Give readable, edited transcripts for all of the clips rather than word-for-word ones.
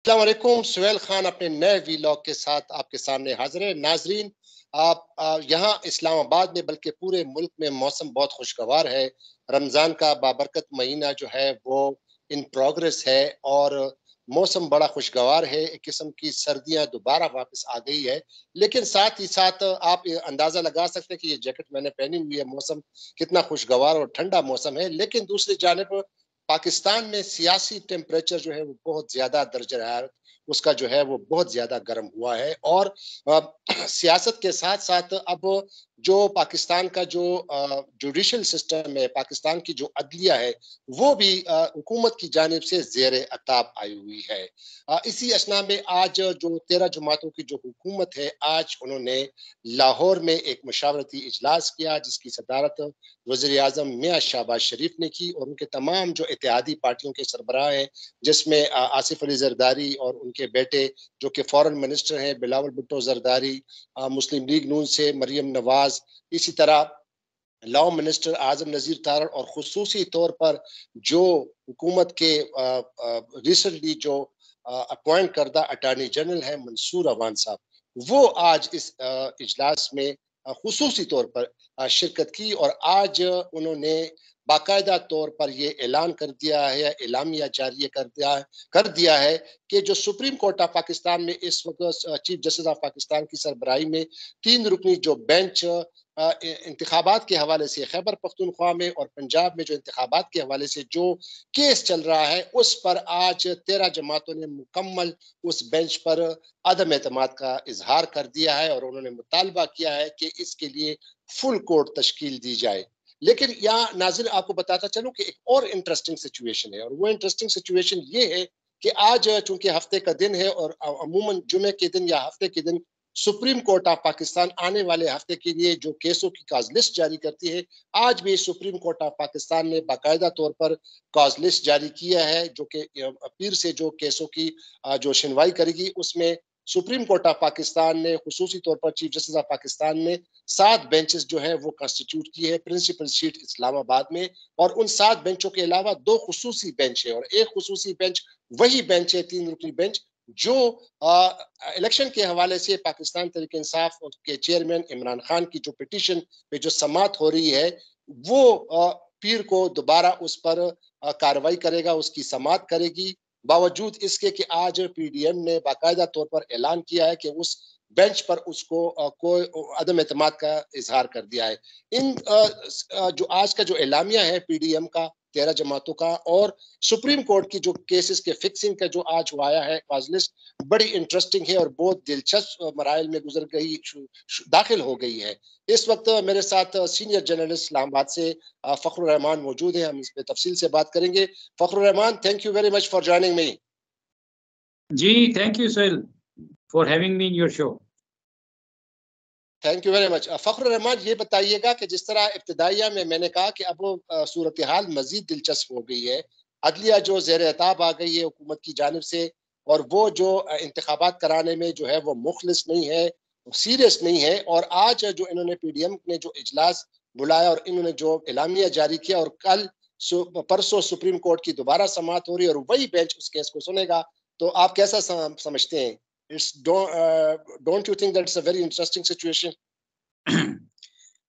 अस्सलाम वालेकुम। सुहेल खान अपने नए वीलॉग के साथ आपके सामने हाजिर है। नाजरीन, आप यहाँ इस्लामाबाद में बल्कि पूरे मुल्क में मौसम बहुत खुशगवार है। रमज़ान का बाबरकत महीना जो है वो इन प्रोग्रेस है और मौसम बड़ा खुशगवार है। एक किस्म की सर्दियाँ दोबारा वापस आ गई है, लेकिन साथ ही साथ आप ये अंदाज़ा लगा सकते हैं कि ये जैकेट मैंने पहनी हुई है, मौसम कितना खुशगवार और ठंडा मौसम है। लेकिन दूसरी जानिब पाकिस्तान में सियासी टेम्परेचर जो है वो बहुत ज्यादा दर्ज हरारत उसका जो है वो बहुत ज्यादा गर्म हुआ है। और सियासत के साथ साथ अब जो पाकिस्तान का जो जुडिशल सिस्टम है, पाकिस्तान की जो अदलिया है, वो भी हुकूमत की जानिब से जेर अताब आई हुई है। इसी असना में आज जो 13 जमातों की जो हुकूमत है, आज उन्होंने लाहौर में एक मशावरती इजलास किया, जिसकी सदारत वज़ीर आज़म मियां शहबाज शरीफ ने की और उनके तमाम जो इत्तेहादी पार्टियों के सरबराह हैं, जिसमें आसिफ अली जरदारी और उनके बेटे जो कि फॉरेन मिनिस्टर हैं, बिलावल भुट्टो जरदारी, मुस्लिम लीग नून से मरियम नवाज, इसी तरह लॉ मिनिस्टर आजम नजीर तारड़ और खुसूसी तौर पर जो हुकूमत के रिसेंटली जो अपॉइंट करदा अटॉर्नी जनरल है मंसूर अवान साहब, वो आज इस इजलास में खुसूसी तौर पर शिरकत की और आज उन्होंने बाकायदा तौर पर ये ऐलान कर दिया है या एलामिया जारी कर दिया है कि जो सुप्रीम कोर्ट ऑफ पाकिस्तान में इस वक्त चीफ जस्टिस ऑफ पाकिस्तान की सरबराही में 3 रुकनी जो बेंच इंतखाबात के हवाले से खैबर पख्तूनख्वा में और पंजाब में जो इंतखाबात के हवाले से जो केस चल रहा है, उस पर आज 13 जमातों ने मुकम्मल उस बेंच पर अदम एतमाद का इजहार कर दिया है और उन्होंने मुतालबा किया है कि इसके लिए फुल कोर्ट तश्कील दी जाए। लेकिन यहाँ नाज़रीन आपको बताता चलूं कि एक और इंटरेस्टिंग सिचुएशन है, और वो इंटरेस्टिंग सिचुएशन ये है कि आज चूंकि हफ्ते का दिन है और अमूमन जुमे के दिन या हफ्ते के दिन सुप्रीम कोर्ट ऑफ पाकिस्तान आने वाले हफ्ते के लिए जो केसों की काज लिस्ट जारी करती है, आज भी सुप्रीम कोर्ट ऑफ पाकिस्तान ने बाकायदा तौर पर काज लिस्ट जारी किया है, जो कि पीर से जो केसों की जो सुनवाई करेगी, उसमें सुप्रीम कोर्ट ऑफ पाकिस्तान ने खुसूसी तौर पर चीफ जस्टिस ऑफ पाकिस्तान ने 7 बेंचेस जो है वो कंस्टिट्यूट की है प्रिंसिपल सीट इस्लामाबाद में। और उन 7 बेंचों के अलावा 2 खुसूसी बेंच है और एक खुसूसी बेंच वही बेंच है, 3 रुकनी बेंच, जो इलेक्शन के हवाले से पाकिस्तान तहरीक इंसाफ के चेयरमैन इमरान खान की जो पिटीशन पे जो समात हो रही है, वो पीर को दोबारा उस पर कार्रवाई करेगा, उसकी समात करेगी। बावजूद इसके कि आज पीडीएम ने बाकायदा तौर पर ऐलान किया है कि उस बेंच पर उसको कोई अदम एतमाद का इजहार कर दिया है। इन जो आज का जो एलामिया है पीडीएम का 13 जमातों का और सुप्रीम कोर्ट की जो केसेस के फिक्सिंग का जो आज आया है लिस्ट, बड़ी इंटरेस्टिंग है और बहुत दिलचस्प मराइल में गुजर गई दाखिल हो गई है। इस वक्त मेरे साथ सीनियर जर्नलिस्ट इस्लामाबाद से फखरुर रहमान मौजूद है, हम इस पे तफसील से बात करेंगे। Fakhrur Rehman, thank you very much for joining me. जी, thank you Sohail for having me in your show. Thank you very much. Fakhrur Rehman, ये बताइएगा कि जिस तरह इब्तिदाइया में मैंने कहा कि अब सूरत हाल मजीद दिलचस्प हो गई है, अदलिया जो जेर एताब आ गई है हुकूमत की जानिब से, और वो जो इंतखाबात कराने में जो है वो मुखलिस नहीं है, सीरियस नहीं है। और आज जो इन्होंने पीडीएम ने जो इजलास बुलाया और इन्होंने जो एलामिया जारी किया और कल परसों सुप्रीम कोर्ट की दोबारा समात हो रही है और वही बेंच उस केस को सुनेगा, तो आप कैसा समझते हैं? Don't you think that's a very interesting situation?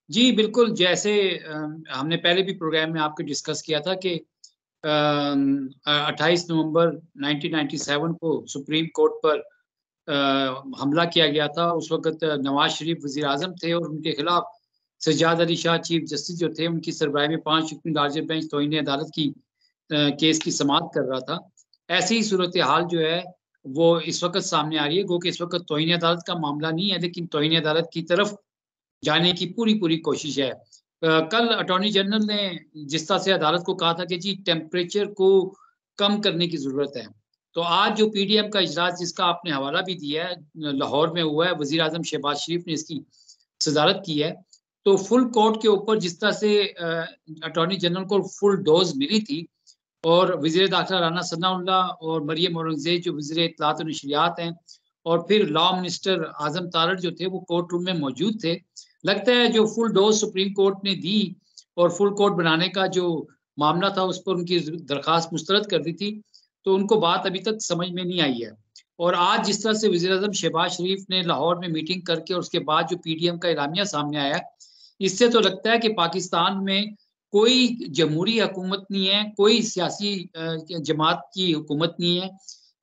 जी बिल्कुल, जैसे हमने पहले भी प्रोग्राम में आपको डिस्कस किया था कि 28 नवंबर 1997 को सुप्रीम कोर्ट पर हमला किया गया था। उस वक्त नवाज शरीफ वजीर आजम थे और उनके खिलाफ सज्जाद अली शाह चीफ जस्टिस जो थे, उनकी सरबराही में 5 रुकनी लार्जर बेंच तौहीन अदालत की केस की समाअत कर रहा था। ऐसी ही सूरत हाल जो है वो इस वक्त सामने आ रही है। गो कि इस वक्त तौहीन अदालत का मामला नहीं है, लेकिन तौहीन अदालत की तरफ जाने की पूरी कोशिश है। कल अटॉर्नी जनरल ने जिस तरह से अदालत को कहा था कि जी टेम्परेचर को कम करने की ज़रूरत है, तो आज जो पीडीएम का इजलास जिसका आपने हवाला भी दिया है, लाहौर में हुआ है, वज़ीर आज़म शहबाज शरीफ ने इसकी सदारत की है। तो फुल कोर्ट के ऊपर जिस तरह से अटॉर्नी जनरल को फुल डोज मिली थी और वज़ीर दाखिला राना सनाउल्लाह और मरियम औरंगज़ेब जो वज़ीर इत्तलात और नशरियात हैं, और फिर लॉ मिनिस्टर आजम तारड़ जो थे वो कोर्ट रूम में मौजूद थे। लगता है जो फुल डोज सुप्रीम कोर्ट ने दी और फुल कोर्ट बनाने का जो मामला था उस पर उनकी दरखास्त मुस्तरद कर दी थी, तो उनको बात अभी तक समझ में नहीं आई है। और आज जिस तरह से वज़ीर-ए-आज़म शहबाज शरीफ ने लाहौर में मीटिंग करके और उसके बाद जो पीडीएम का एलामिया सामने आया, इससे तो लगता है कि पाकिस्तान में कोई जमहूरी हुकूमत नहीं है, कोई सियासी जमात की हुकूमत नहीं है।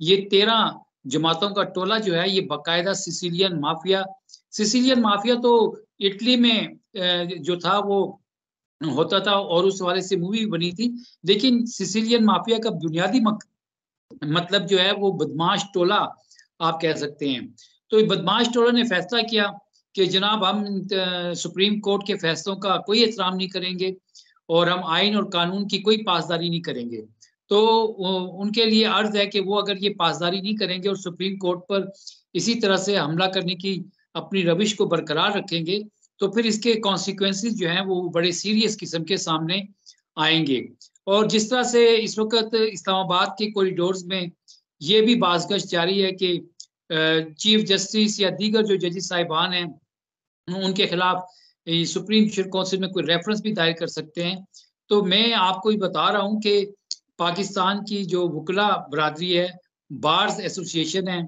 ये 13 जमातों का टोला जो है, ये बाकायदा सिसिलियन माफिया तो इटली में जो था वो होता था और उस हवाले से मूवी बनी थी। लेकिन सिसिलियन माफिया का बुनियादी मतलब जो है वो बदमाश टोला आप कह सकते हैं। तो बदमाश टोला ने फैसला किया कि जनाब हम सुप्रीम कोर्ट के फैसलों का कोई एहतराम नहीं करेंगे और हम आइन और कानून की कोई पासदारी नहीं करेंगे। तो उनके लिए अर्ज है कि वो अगर ये पासदारी नहीं करेंगे और सुप्रीम कोर्ट पर इसी तरह से हमला करने की अपनी रविश को बरकरार रखेंगे, तो फिर इसके कॉन्सिक्वेंसेस जो हैं वो बड़े सीरियस किस्म के सामने आएंगे। और जिस तरह से इस वक्त इस्लामाबाद के कॉरिडोर्स में ये भी बाज़गश जारी है कि चीफ जस्टिस या दीगर जो जजेस साहिबान हैं, उनके खिलाफ सुप्रीम काउंसिल में कोई रेफरेंस भी दायर कर सकते हैं। तो मैं आपको ये बता रहा हूँ कि पाकिस्तान की जो वकला बरादरी है, बार्स एसोसिएशन है,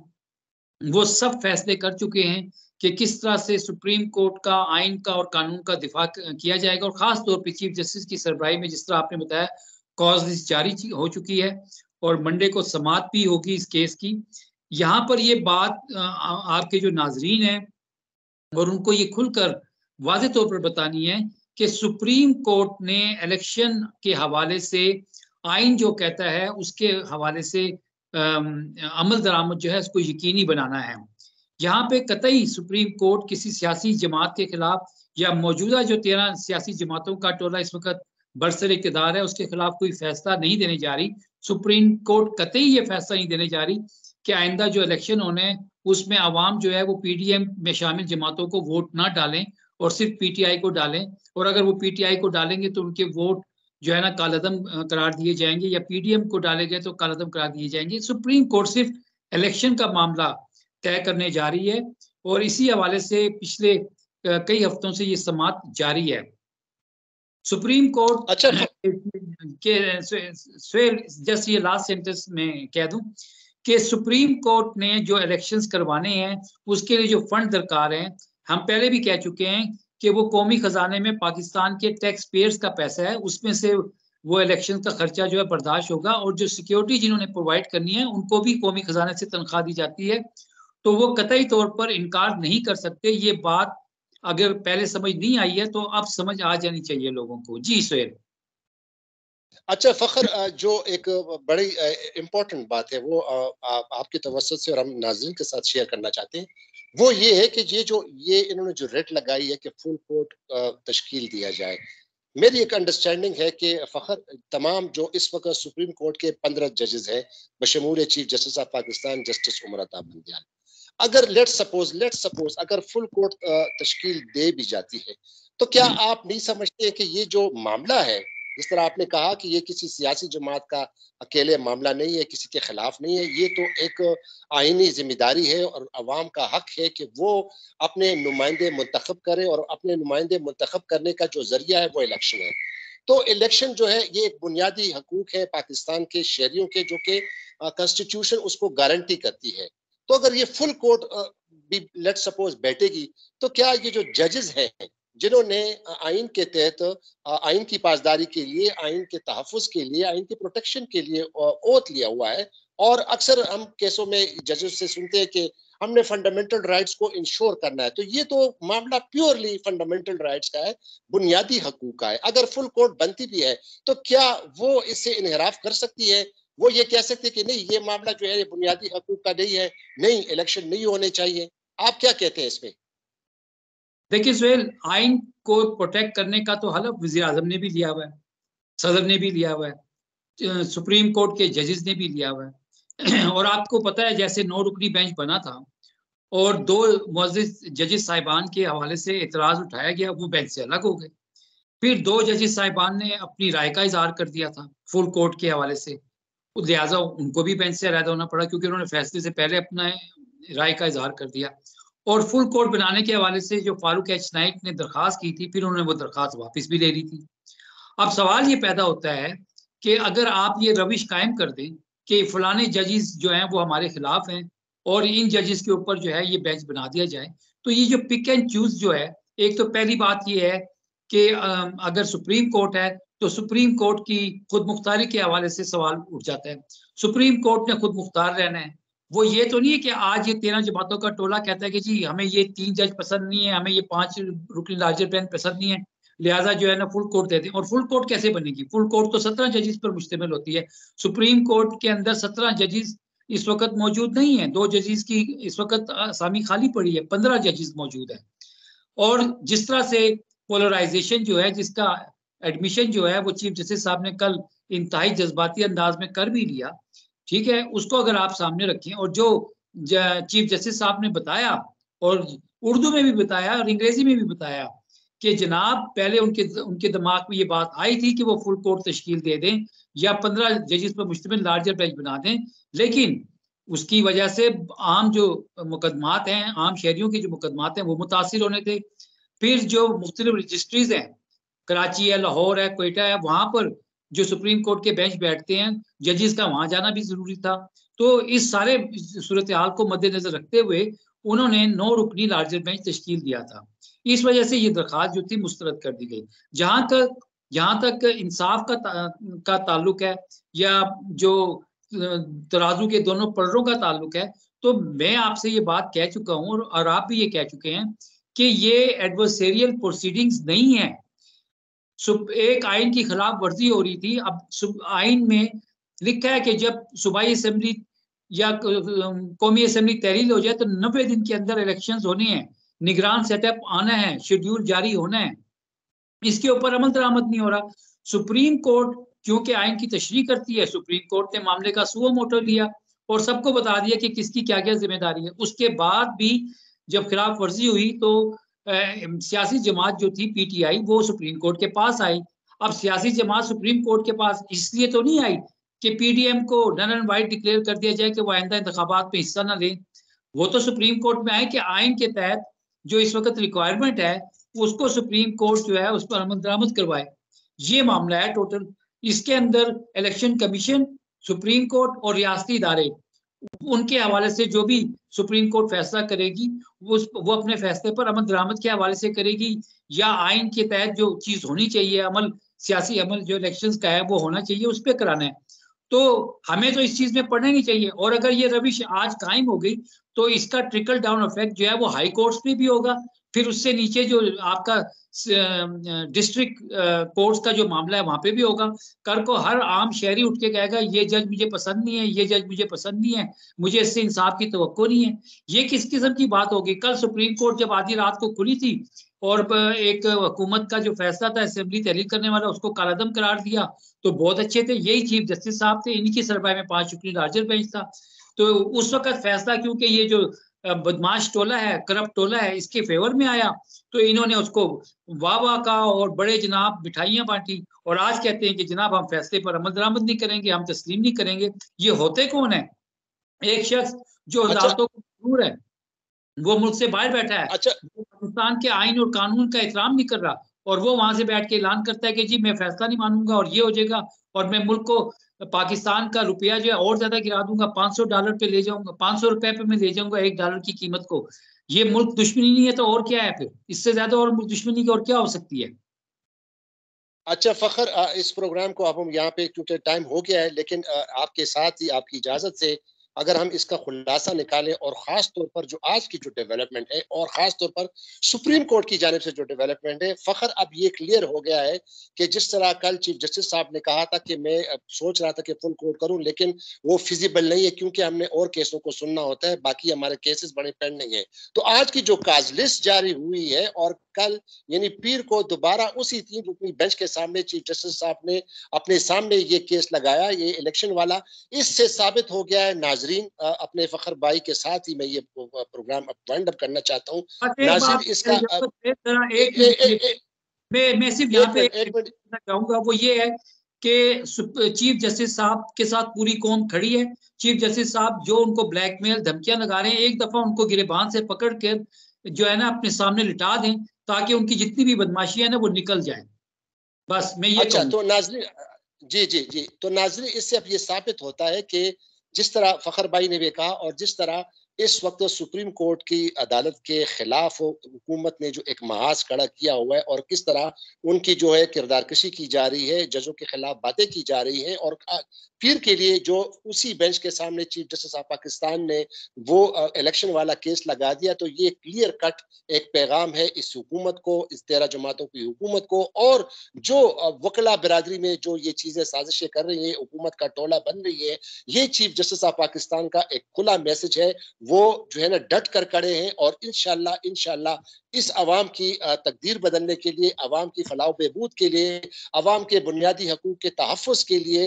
वो सब फैसले कर चुके हैं कि किस तरह से सुप्रीम कोर्ट का आइन का और कानून का दिफा किया जाएगा। और खास तौर पे चीफ जस्टिस की सरबराही में जिस तरह आपने बताया कॉज लिस्ट जारी हो चुकी है और मंडे को समाअत भी होगी इस केस की। यहाँ पर ये बात आपके जो नाजरीन हैं और उनको ये खुलकर वाज़े तौर पर बतानी है कि सुप्रीम कोर्ट ने इलेक्शन के हवाले से आइन जो कहता है उसके हवाले से अमल दरामद जो है उसको यकीनी बनाना है। यहाँ पे कतई सुप्रीम कोर्ट किसी सियासी जमात के खिलाफ या मौजूदा जो 13 सियासी जमातों का टोला इस वक्त बरसर इक़्तिदार है उसके खिलाफ कोई फैसला नहीं देने जा रही। सुप्रीम कोर्ट कतई ये फैसला नहीं देने जा रही कि आइंदा जो इलेक्शन होने हैं उसमें आवाम जो है वो पीडीएम में शामिल जमातों को वोट ना डालें और सिर्फ पीटीआई को डालें। और अगर वो पीटीआई को डालेंगे तो उनके वोट जो है ना कालअदम करार दिए जाएंगे, या पीडीएम को डाले गए तो कालअदम करार दिए जाएंगे। सुप्रीम कोर्ट सिर्फ इलेक्शन का मामला तय करने जा रही है और इसी हवाले से पिछले कई हफ्तों से ये समाअत जारी है। सुप्रीम कोर्ट अच्छा के जस्ट ये लास्ट सेंटेंस में कह दूं कि सुप्रीम कोर्ट ने जो इलेक्शंस करवाने हैं उसके लिए जो फंड दरकार हैं, हम पहले भी कह चुके हैं कि वो कौमी खजाने में पाकिस्तान के टैक्स पेयर्स का पैसा है, उसमें से वो इलेक्शन का खर्चा जो है बर्दाश्त होगा और जो सिक्योरिटी जिन्होंने प्रोवाइड करनी है उनको भी कौमी खजाने से तनख्वाह दी जाती है। तो वो कतई तौर पर इनकार नहीं कर सकते। ये बात अगर पहले समझ नहीं आई है तो अब समझ आ जानी चाहिए लोगों को। जी सुहेल। अच्छा फ़ख्र, जो एक बड़ी इम्पोर्टेंट बात है वो आपकी तवज्जो से और हम नाज़रीन के साथ शेयर करना चाहते हैं, वो ये है कि ये इन्होंने जो रेट लगाई है कि फुल कोर्ट तश्कील दिया जाए। मेरी एक अंडरस्टैंडिंग है कि फ़ख्र तमाम जो इस वक्त सुप्रीम कोर्ट के 15 जजेस हैं बशमूल chief justice of Pakistan justice Umar Ata Bandial, अगर लेट्स सपोज अगर फुल कोर्ट तश्कील दे भी जाती है, तो क्या आप नहीं समझते कि ये जो मामला है, जिस तरह आपने कहा कि ये किसी सियासी जमात का अकेले मामला नहीं है, किसी के खिलाफ नहीं है, ये तो एक आईनी जिम्मेदारी है और अवाम का हक है कि वो अपने नुमाइंदे मुंतखब करे और अपने नुमाइंदे मुंतखब करने का जो जरिया है वो इलेक्शन है। तो इलेक्शन जो है ये एक बुनियादी हकूक है पाकिस्तान के शहरियों के, जो कि कॉन्स्टिट्यूशन उसको गारंटी करती है। तो अगर ये फुल कोर्ट भी लेट सपोज बैठेगी, तो क्या ये जो जजेस हैं जिन्होंने आइन के तहत आइन की पासदारी के लिए, आइन के तहफ़्फ़ुज़ के लिए, आइन की प्रोटेक्शन के लिए ओथ लिया हुआ है, और अक्सर हम केसों में जजेस से सुनते हैं कि हमने फंडामेंटल राइट्स को इंश्योर करना है, तो ये तो मामला प्योरली फंडामेंटल राइट्स का है, बुनियादी हकूक का है। अगर फुल कोर्ट बनती भी है तो क्या वो इससे इन्हिराफ कर सकती है? वो ये कह सकते हैं कि नहीं, ये मामला जो है ये बुनियादी हकूक का नहीं है, नहीं इलेक्शन नहीं होने चाहिए? आप क्या कहते हैं इसमें? देखिए सुहेल, आइन को प्रोटेक्ट करने का तो हलफ वज़ीर आज़म ने भी लिया हुआ है, सदर ने भी लिया हुआ है, सुप्रीम कोर्ट के जजेस ने भी लिया हुआ है। और आपको पता है जैसे 9 रुकनी बेंच बना था और 2 मुअज़्ज़िज़ जजेस साहिबान के हवाले से एतराज़ उठाया गया, वो बेंच से अलग हो गए। फिर 2 जजेस साहिबान ने अपनी राय का इज़हार कर दिया था फुल कोर्ट के हवाले से, लिहाजा उनको भी बेंच से अलग होना पड़ा क्योंकि उन्होंने फैसले से पहले अपना राय का इज़हार कर दिया। और फुल कोर्ट बनाने के हवाले से जो फारूक एच नाइक ने दरख्वास्त की थी, फिर उन्होंने वो दरख्वास्त वापस भी ले ली थी। अब सवाल ये पैदा होता है कि अगर आप ये रविश कायम कर दें कि फलाने जजेस जो हैं वो हमारे खिलाफ हैं और इन जजेस के ऊपर जो है ये बेंच बना दिया जाए। तो ये जो पिक एंड चूज जो है, एक तो पहली बात ये है कि अगर सुप्रीम कोर्ट है तो सुप्रीम कोर्ट की खुद मुख्तारी के हवाले से सवाल उठ जाता है। सुप्रीम कोर्ट ने खुद मुख्तार रहना है। वो ये तो नहीं है कि आज ये 13 जमातों का टोला कहता है कि जी हमें ये 3 जज पसंद नहीं है, हमें ये 5 रुकनी लार्जर बेंच पसंद नहीं है, लिहाजा जो है ना फुल कोर्ट देते हैं। और फुल कोर्ट कैसे बनेगी? फुल कोर्ट तो 17 जजेस पर मुश्तमिल होती है। सुप्रीम कोर्ट के अंदर 17 जजेस इस वक्त मौजूद नहीं है। 2 जजेस की इस वक्त असामी खाली पड़ी है, 15 जजेस मौजूद है। और जिस तरह से पोलराइजेशन जो है, जिसका एडमिशन जो है वो चीफ जस्टिस साहब ने कल इंतहाई जज्बाती अंदाज में कर भी लिया, ठीक है, उसको अगर आप सामने रखें और जो चीफ जस्टिस साहब ने बताया और उर्दू में भी बताया और अंग्रेजी में भी बताया कि जनाब पहले उनके दिमाग में ये बात आई थी कि वो फुल कोर्ट तश्कील दे दें या 15 जजेस पर मुश्तमिल लार्जर बेंच बना दें, लेकिन उसकी वजह से आम जो मुकदमात हैं, आम शहरियों के जो मुकदमात हैं वो मुतासिर होने थे। फिर जो मुख्तलिफ रजिस्ट्रीज हैं, कराची है, लाहौर है, कोयटा है, वहां पर जो सुप्रीम कोर्ट के बेंच बैठते हैं, जजेस का वहां जाना भी जरूरी था। तो इस सारे सूरत हाल को मद्देनजर रखते हुए उन्होंने 9 रुकनी लार्जर बेंच तश्कील दिया था। इस वजह से ये दरख्वास्त जो थी मुस्तरद कर दी गई। जहां तक इंसाफ का ताल्लुक है या जो तराजू के दोनों पलड़ों का ताल्लुक है, तो मैं आपसे ये बात कह चुका हूं और आप भी ये कह चुके हैं कि ये एडवर्सेरियल प्रोसीडिंग्स नहीं है। एक आइन की खिलाफ वर्जी हो रही थी। अब आइन में लिखा है कि जब सूबाई असेंबली या कौमी असेंबली तहरील हो जाए तो 90 दिन के अंदर इलेक्शंस होने हैं, निगरान सेटअप आना है, शेड्यूल जारी होना है। इसके ऊपर अमल दरामद नहीं हो रहा। सुप्रीम कोर्ट क्योंकि आइन की तशरीह करती है, सुप्रीम कोर्ट ने मामले का सुओ मोटो लिया और सबको बता दिया कि किसकी क्या क्या जिम्मेदारी है। उसके बाद भी जब खिलाफ वर्जी हुई तो सियासी जमात जो थी पीटीआई वो सुप्रीम कोर्ट के पास आई। अब सियासी जमात सुप्रीम कोर्ट के पास इसलिए तो नहीं आई कि पीडीएम को नल एंड वाइट डिक्लेयर कर दिया जाए कि वो आइंदा इंतखाबात में हिस्सा न लें। वो तो सुप्रीम कोर्ट में आए कि आइन के तहत जो इस वक्त रिक्वायरमेंट है उसको सुप्रीम कोर्ट जो है उस पर अमल दरामद करवाए। ये मामला है टोटल। इसके अंदर इलेक्शन कमीशन, सुप्रीम कोर्ट और रियासती इदारे, उनके हवाले से जो भी सुप्रीम कोर्ट फैसला करेगी वो अपने फैसले पर अमल दरामद के हवाले से करेगी या आइन के तहत जो चीज होनी चाहिए, अमल, सियासी अमल जो इलेक्शंस का है वो होना चाहिए, उस पर कराना है। तो हमें तो इस चीज में पढ़ना नहीं चाहिए। और अगर ये रविश आज कायम हो गई तो इसका ट्रिकल डाउन इफेक्ट जो है वो हाई कोर्ट्स पे भी होगा। फिर उससे नीचे जो आपका डिस्ट्रिक्ट कोर्ट्स का जो मामला है वहां पे भी होगा। कल को हर आम शहरी उठ के कहेगा ये जज मुझे पसंद नहीं है, ये जज मुझे पसंद नहीं है, मुझे इससे इंसाफ की तवक्को नहीं है। ये किस किस्म की बात होगी? कल सुप्रीम कोर्ट जब आधी रात को खुली थी और एक हुकूमत का जो फैसला था असेंबली तहरीर करने वाला उसको कालादम करार दिया तो बहुत अच्छे थे, यही चीफ जस्टिस साहब थे, इनकी सरबराही में 5 रुकनी लार्जर बेंच था। तो उस वक्त फैसला क्योंकि ये जो बदमाश टोला है, करप्ट टोला है, इसके फेवर में आया तो इन्होंने उसको वाह वाह कहा और बड़े जनाब मिठाइयां बांटी और आज कहते हैं कि जनाब हम फैसले पर अमल दरामद नहीं करेंगे, हम तस्लीम नहीं करेंगे। ये होते कौन है? एक शख्स जो अदालतों को दूर है, वो मुल्क से बाहर बैठा है, वो पाकिस्तान के आइन और कानून का एहतराम नहीं कर रहा और वो वहां से बैठ के ऐलान करता है कि जी मैं फैसला नहीं मानूंगा और ये हो जाएगा और मैं मुल्क को पाकिस्तान का रुपया जो है और ज्यादा गिरा दूंगा, $500 पे ले जाऊंगा, $500 पे मैं ले जाऊंगा $1 की कीमत को। ये मुल्क दुश्मनी नहीं है तो और क्या है? फिर इससे ज्यादा और मुल्क दुश्मनी की और क्या हो सकती है? अच्छा फखर, इस प्रोग्राम को अब हम यहाँ पे क्योंकि टाइम हो गया है, लेकिन आपके साथ ही आपकी इजाजत से अगर हम इसका खुलासा निकालें और खास तौर पर जो आज की जो डेवलपमेंट है और खास तौर पर सुप्रीम कोर्ट की जानिब से जो डेवलपमेंट है, फखर अब ये क्लियर हो गया है कि जिस तरह कल चीफ जस्टिस साहब ने कहा था कि मैं सोच रहा था कि फुल कोर्ट करूं लेकिन वो फिजिबल नहीं है क्योंकि हमने और केसों को सुनना होता है, बाकी हमारे केसेस बड़े पेंडिंग है। तो आज की जो काज लिस्ट जारी हुई है और कल यानी पीर को दोबारा उसी 3 रुकनी बेंच के सामने चीफ जस्टिस साहब ने अपने सामने ये केस लगाया, ये इलेक्शन वाला। इससे साबित हो गया है नाजरीन, अपने फखर भाई के साथ ही मैं ये प्रोग्राम वाइंड अप करना चाहता हूँ। नाजरीन इसका मैं सिर्फ यहाँ पे चाहूंगा वो ये है कि चीफ जस्टिस साहब के साथ पूरी कौम खड़ी है। चीफ जस्टिस साहब जो उनको ब्लैकमेल धमकियां लगा रहे हैं, एक दफा उनको गिरेबान से पकड़ कर जो है ना अपने सामने लिटा दें ताकि उनकी जितनी भी बदमाशी है ना वो निकल जाए। बस मैं ये अच्छा तो नाजरीन जी, जी, जी। तो नाज़रीन, इससे अब ये साबित होता है कि जिस तरह फ़खर भाई ने भी कहा और जिस तरह इस वक़्त सुप्रीम कोर्ट की अदालत के खिलाफ़ हुकूमत ने जो एक महाज़ खड़ा किया हुआ है और किस तरह उनकी जो है किरदारकशी की जा रही है, जजों के खिलाफ़ बातें की जा रही हैं और पीर के लिए जो उसी बेंच के सामने चीफ जस्टिस ऑफ पाकिस्तान ने वो इलेक्शन वाला केस लगा दिया, तो ये क्लियर कट एक पैगाम है इस हुकूमत को, इस 13 जमातों की हुकूमत को और जो वकला बिरादरी में जो ये चीजें साजिशें कर रही है, हुकूमत का टोला बन रही है, ये चीफ जस्टिस ऑफ पाकिस्तान का एक खुला मैसेज है। वो जो है ना डट कर खड़े हैं और इंशाल्लाह इंशाल्लाह इस अवाम की तकदीर बदलने के लिए, अवाम की फलाह बहबूद के लिए, अवाम के बुनियादी हकूक के तहफ़्फ़ुज़ के लिए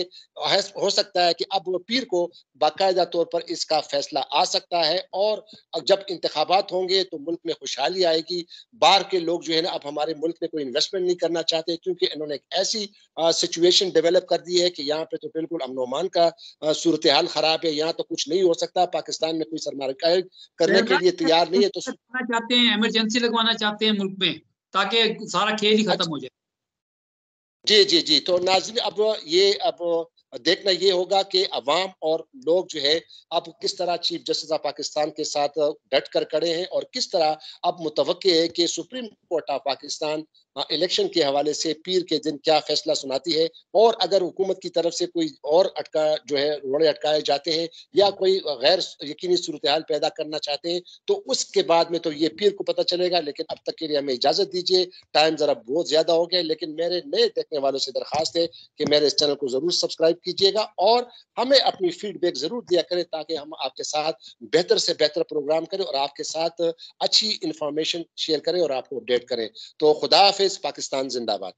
हो सकता है कि अब पीर को बाकायदा तौर पर इसका फैसला आ सकता है और जब इंतखाबात होंगे तो मुल्क में खुशहाली आएगी। बाहर के लोग जो है ना अब हमारे मुल्क में कोई इन्वेस्टमेंट नहीं करना चाहते क्योंकि इन्होंने एक ऐसी सिचुएशन डेवलप कर दी है कि यहाँ पे तो बिल्कुल अमन-ओ-अमान का सूरत हाल खराब है, यहाँ तो कुछ नहीं हो सकता, पाकिस्तान में कोई सरमायाकारी करने के लिए तैयार नहीं है तो चाहते हैं, इमरजेंसी लगवाना चाहते हैं मुल्क में ताकि सारा खेल ही खत्म हो जाए। जी, जी, जी। तो नाज़रीन, अब देखना ये होगा कि अवाम और लोग जो है अब किस तरह चीफ जस्टिस ऑफ पाकिस्तान के साथ डट कर खड़े हैं और किस तरह अब मुतवक्के है कि supreme court of Pakistan election के हवाले से पीर के दिन क्या फैसला सुनाती है और अगर हुकूमत की तरफ से कोई और अटका जो है रोड़े अटकाए जाते हैं या कोई गैर यकीनी सूरत-ए-हाल पैदा करना चाहते हैं, तो उसके बाद में तो ये पीर को पता चलेगा। लेकिन अब तक के लिए हमें इजाज़त दीजिए, टाइम ज़रा बहुत ज़्यादा हो गया, लेकिन मेरे नए देखने वालों से दरख्वास्त है कि मेरे इस चैनल को ज़रूर सब्सक्राइब कीजिएगा और हमें अपनी फीडबैक ज़रूर दिया करें ताकि हम आपके साथ बेहतर से बेहतर प्रोग्राम करें और आपके साथ अच्छी इन्फॉर्मेशन शेयर करें और आपको अपडेट करें। तो खुदा हाफ़िज़, पाकिस्तान ज़िंदाबाद।